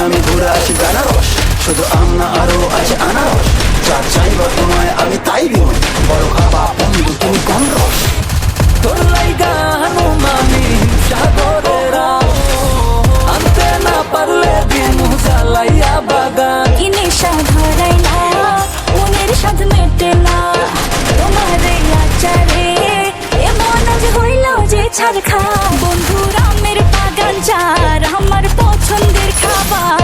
আমি ঘুরে আসি বেনারস, শুধু আম না আরো আছে আনারস। যা চাইব তোমায় আমি তাই দিব, বড় খাবা বন্ধু তুমি কোন রস। তোর লাইগা হানুমানি সাগরেরা, আনতে না পারলে দিন জ্বালাইয়া বাগান। কি নেশা ধরাই না, মনের স্বাদ মেটে না, তোমার এই আচারে এমন আজ হইল যে ছাড় খা। বন্ধু রামের বাগান চার আমার পছন্দের খাবার।